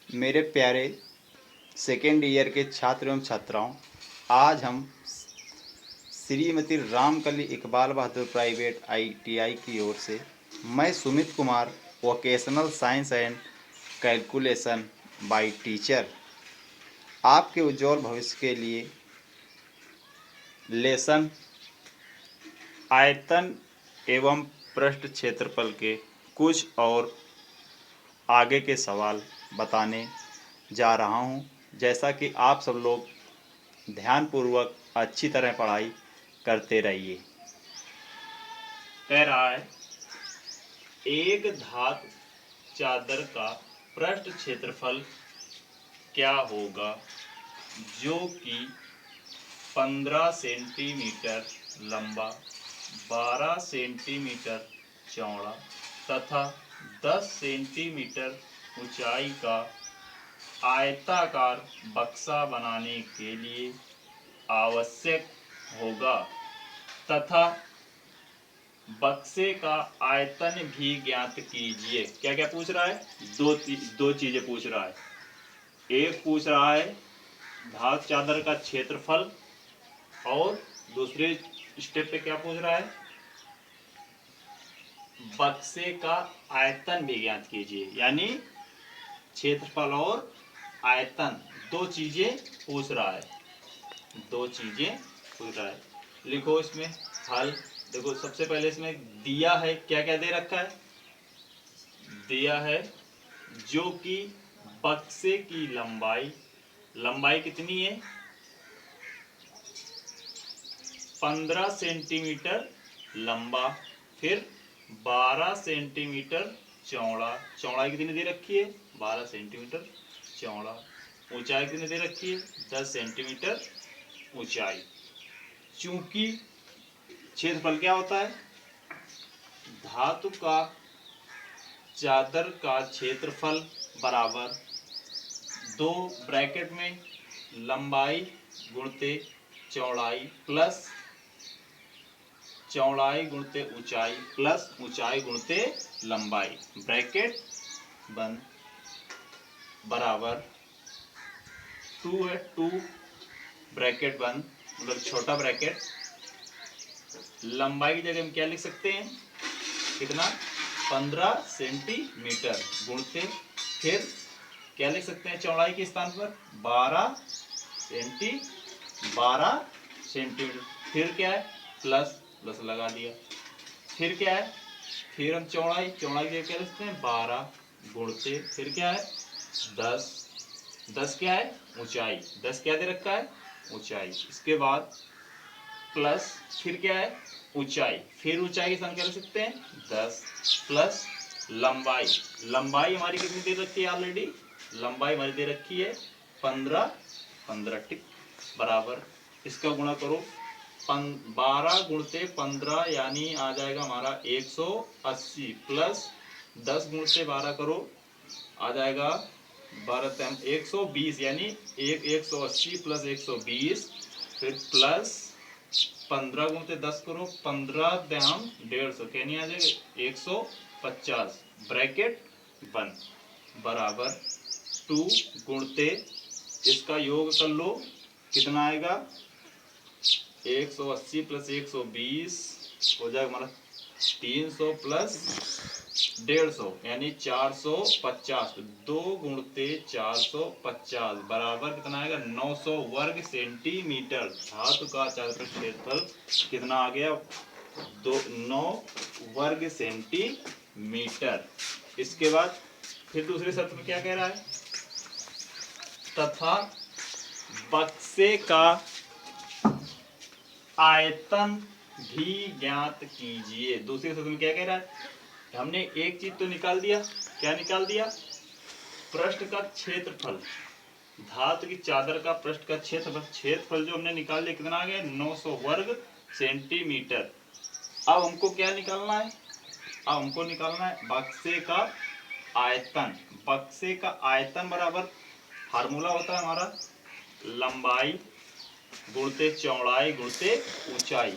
मेरे प्यारे second year के छात्र एवं छात्राओं, आज हम श्रीमती रामकली इकबाल बहादुर प्राइवेट आईटीआई की ओर से मैं Sumit Kumar vocational science and calculation bye teacher आपके उज्जवल भविष्य के लिए लेसन आयतन एवं पृष्ठ क्षेत्रफल के कुछ और आगे के सवाल बताने जा रहा हूं। जैसा कि आप सब लोग ध्यानपूर्वक अच्छी तरह पढ़ाई करते रहिए। कह रहा है, एक धातु चादर का पृष्ठ क्षेत्रफल क्या होगा जो कि 15 सेंटीमीटर लंबा, 12 सेंटीमीटर चौड़ा तथा 10 सेंटीमीटर ऊंचाई का आयताकार बक्सा बनाने के लिए आवश्यक होगा तथा बक्से का आयतन भी ज्ञात कीजिए। क्या क्या पूछ रहा है? दो चीजें पूछ रहा है। एक पूछ रहा है धातु चादर का क्षेत्रफल और दूसरे स्टेप पे क्या पूछ रहा है? बक्से का आयतन भी ज्ञात कीजिए। यानी क्षेत्रफल और आयतन दो चीजें पूछ रहा है। लिखो इसमें हल। देखो, सबसे पहले इसमें दिया है, क्या क्या दे रखा है? दिया है जो कि बक्से की लंबाई कितनी है? 15 सेंटीमीटर लंबा, फिर 12 सेंटीमीटर चौड़ाई कितनी दे रखी है? 12 सेंटीमीटर चौड़ा। ऊंचाई कितनी दे रखी है? 10 सेंटीमीटर ऊंचाई। चूंकि क्षेत्रफल क्या होता है? धातु का चादर का क्षेत्रफल बराबर 2 ब्रैकेट में लंबाई गुणते चौड़ाई प्लस चौड़ाई गुणते ऊंचाई प्लस ऊंचाई गुणते लंबाई, ब्रैकेट बंद, बराबर 2 है। 2 ब्रैकेट बंद, मतलब छोटा ब्रैकेट। लंबाई की जगह हम क्या लिख सकते हैं? कितना? 15 सेंटीमीटर गुणते, फिर क्या लिख सकते हैं चौड़ाई के स्थान पर? 12 सेंटीमीटर। फिर क्या है? प्लस लगा दिया। फिर क्या है? फिर हम चौड़ाई की जगह क्या लिखते हैं? 12 गुणते, फिर क्या है? 10 क्या है? ऊंचाई। 10 क्या दे रखा है? ऊंचाई। इसके बाद प्लस, फिर क्या है? ऊंचाई। फिर ऊंचाई के स्थान क्या लिख सकते हैं? 10 प्लस लंबाई हमारी कितनी दे रखी है? ऑलरेडी लंबाई हमारी दे रखी है 15 टिक, बराबर इसका गुणा करो 12 गुणते 15 यानी आ जाएगा हमारा 180 प्लस 10 गुणते 12 करो, आ जाएगा 120 यानी 180 प्लस 120, फिर प्लस 15 गुणते 10 करो, 15 दाम 150, क्या नहीं आ जाएगा? 150, ब्रैकेट बंद, बराबर 2 गुणते इसका योग कर लो, कितना आएगा? 180 प्लस 120 हो जाएगा हमारा 300 प्लस 150 यानी 450। 2 गुणते 450 बराबर कितना आएगा? 900 वर्ग सेंटीमीटर। धातु का चादर क्षेत्रफल कितना आ गया? 9 वर्ग सेंटीमीटर। इसके बाद फिर दूसरे शर्त में क्या कह रहा है? तथा बक्से का आयतन भी ज्ञात कीजिए। दूसरे शब्द में क्या कह रहा है? हमने एक चीज तो निकाल दिया। क्या निकाल दिया? पृष्ठ का क्षेत्रफल, धातु की चादर का पृष्ठ का क्षेत्रफल जो हमने निकाल लिया, कितना आ गया? 900 वर्ग सेंटीमीटर। अब हमको क्या निकालना है? अब हमको निकालना है बक्से का आयतन। बक्से का आयतन बराबर फार्मूला होता है हमारा लंबाई गुणते चौड़ाई गुणते ऊंचाई,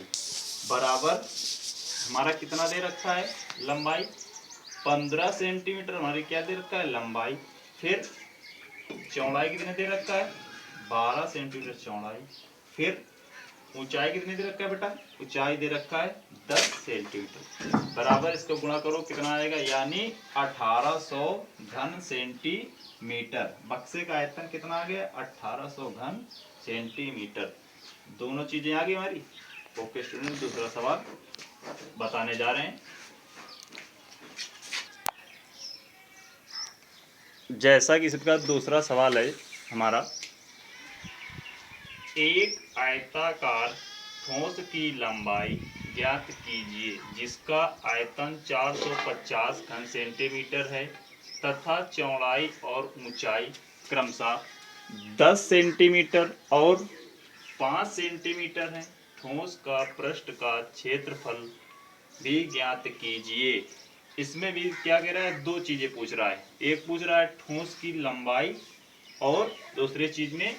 बराबर हमारा कितना दे रखा है? लंबाई 15 सेंटीमीटर हमारी क्या दे रखा है? लंबाई। फिर चौड़ाई कितने दे रखा है 12 सेंटीमीटर चौड़ाई। फिर ऊंचाई कितनी दे रखा है बेटा ऊंचाई दे रखा है 10 सेंटीमीटर बराबर इसको गुणा करो कितना आएगा यानी 1800 घन सेंटीमीटर। बक्से का आयतन कितना आ गया 1800 घन सेंटीमीटर। दोनों चीजें आ गई हमारी। ओके स्टूडेंट दूसरा सवाल बताने जा रहे हैं। जैसा कि इसका दूसरा सवाल है हमारा, एक आयताकार ठोस की लंबाई ज्ञात कीजिए जिसका आयतन 450 घन सेंटीमीटर है तथा चौड़ाई और ऊंचाई क्रमशः 10 सेंटीमीटर और 5 सेंटीमीटर है। ठोस का पृष्ठ का क्षेत्रफल भी ज्ञात कीजिए। इसमें भी क्या कह रहा है दो चीजें पूछ रहा है। एक पूछ रहा है ठोस की लंबाई और दूसरी चीज में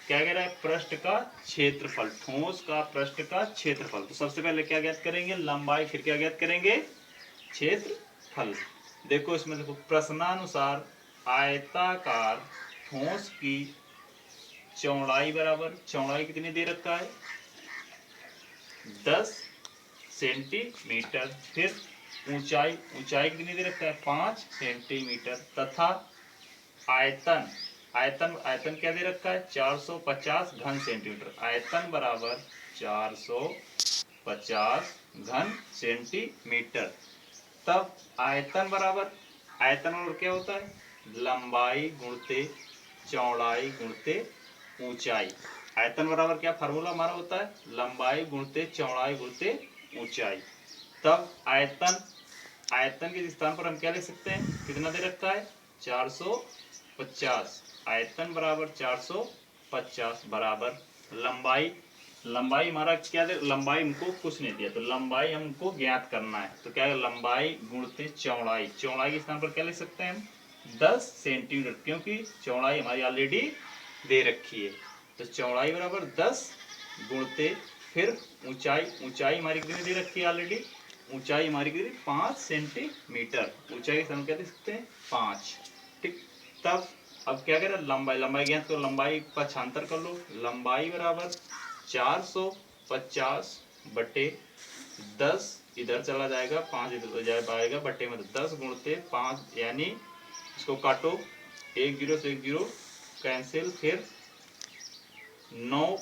क्या कह रहा है पृष्ठ का क्षेत्रफल। ठोस का पृष्ठ का क्षेत्रफल। तो सबसे पहले क्या ज्ञात करेंगे लंबाई फिर क्या ज्ञात करेंगे क्षेत्रफल। देखो इसमें देखो प्रश्नानुसार आयताकार ठोस की चौड़ाई बराबर चौड़ाई कितनी दे रखा है 10 सेंटीमीटर। फिर ऊंचाई ऊंचाई कितनी दे रखा है 5 सेंटीमीटर तथा आयतन आयतन आयतन क्या दे रखा है 450 घन सेंटीमीटर। आयतन बराबर 450 घन सेंटीमीटर। तब आयतन बराबर क्या होता है लंबाई गुणते चौड़ाई गुणते ऊंचाई। आयतन बराबर क्या फार्मूला हमारा होता है लंबाई गुणते चौड़ाई गुणते ऊंचाई। तब आयतन के स्थान पर हम क्या लिख सकते हैं कितना दे रखा है 450। आयतन बराबर 450 बराबर लंबाई हमारा क्या दे लंबाई हमको कुछ नहीं दिया तो लंबाई हमको ज्ञात करना है। तो क्या है लंबाई गुणते चौड़ाई। चौड़ाई के स्थान पर क्या लिख सकते हैं हम 10 सेंटीमीटर क्योंकि चौड़ाई हमारी ऑलरेडी दे रखी है। तो चौड़ाई बराबर 10 गुणते फिर ऊंचाई हमारी कितनी दे रखी है ऑलरेडी ऊंचाई हमारी कितनी 5 सेंटीमीटर। ऊंचाई के स्थान क्या दे सकते हैं 5। ठीक तब अब क्या करें लंबाई ज्ञात करो लंबाई का पक्षांतर कर लो। लंबाई बराबर 450 बटे 10 इधर चला जाएगा 5 इधर जा पाएगा बटे में 10 गुणते 5 यानी इसको काटो 1 0 से 1 0 कैंसिल। फिर 9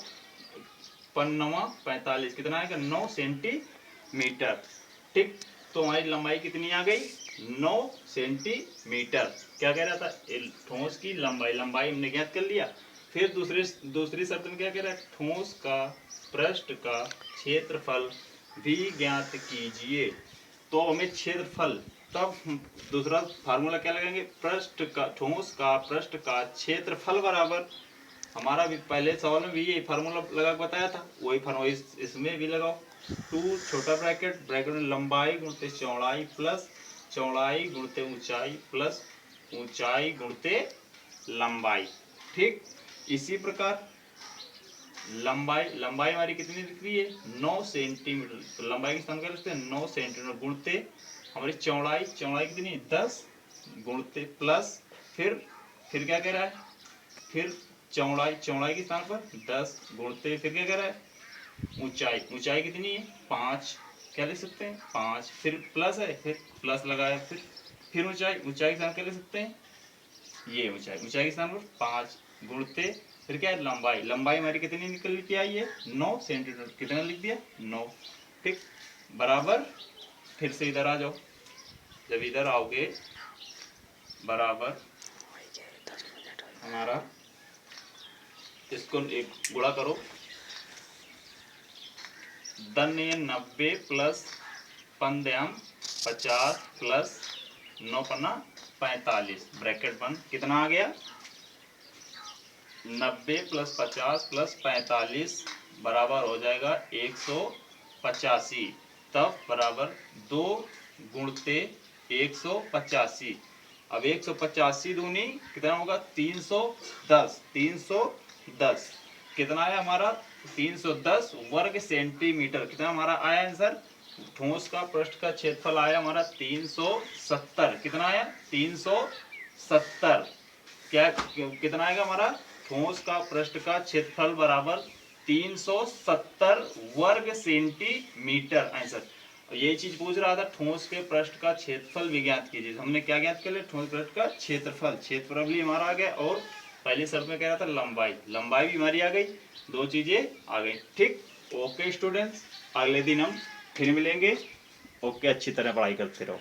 5 45 कितना आएगा 9 सेंटीमीटर। ठीक तो हमारी लंबाई कितनी आ गई 9 सेंटीमीटर। क्या कह रहा था ठोस की लंबाई हमने ज्ञात कर लिया। फिर दूसरी शर्त में क्या कह रहा है ठोस का पृष्ठ का क्षेत्रफल भी ज्ञात कीजिए। तो हमें क्षेत्रफल तब दूसरा फार्मूला क्या लगाएंगे पृष्ठ का ठोस का पृष्ठ का क्षेत्रफल बराबर हमारा भी पहले सवाल में भी यही फार्मूला लगा बताया था वही फार्मूला इसमें भी लगाओ 2 छोटा ब्रैकेट में लंबाई गुणते चौड़ाई प्लस चौड़ाई गुणते ऊंचाई प्लस ऊंचाई गुणते लंबाई। ठीक इसी प्रकार लंबाई हमारी कितनी दिख रही है 9 सेंटीमीटर। तो लंबाई की स्थान क्या लिखते हैं 9 सेंटीमीटर गुणते हमारी चौड़ाई कितनी 10 गुणते प्लस फिर क्या कह रहा है फिर चौड़ाई के स्थान पर 10 गुणते फिर क्या कह रहा है ऊंचाई कितनी है 5 क्या लिख सकते हैं 5 फिर प्लस है फिर प्लस लगाया फिर ऊंचाई के स्थान क्या लिख सकते हैं ये ऊंचाई के स्थान पर 5 गुणते फिर क्या है लंबाई हमारी कितनी निकल के आई है 9 सेंटीमीटर। कितना लिख दिया 9। ठीक बराबर फिर से इधर आ जाओ। जब इधर आओगे बराबर हमारा इसको एक गुणा करो 90 प्लस 50 प्लस 9 45 ब्रैकेट बंद कितना आ गया 90 प्लस 50 प्लस 45 बराबर हो जाएगा 185। तब बराबर 2 गुणते 185। अब 185 दूनी कितना होगा 310 कितना है हमारा 310 वर्ग सेंटीमीटर। कितना हमारा आया आंसर ठोस का पृष्ठ का क्षेत्रफल आया हमारा 370। कितना आया 370 क्या कितना आएगा हमारा, ठोस का पृष्ठ का क्षेत्रफल बराबर 370 वर्ग सेंटीमीटर आंसर। ये चीज पूछ रहा था, ठोस के पृष्ठ का क्षेत्रफल भी ज्ञात कीजिए। हमने क्या ज्ञात कर लिया, ठोस पृष्ठ का क्षेत्रफल, क्षेत्रफल भी हमारा आ गया, और पहले शब्द में कह रहा था लंबाई, लंबाई भी हमारी आ गई, दो चीजें आ गई। ठीक, ओके स्टूडेंट्स, अगले दिन हम फिर मिलेंगे। ओके, अच्छी तरह पढ़ाई करते रहो।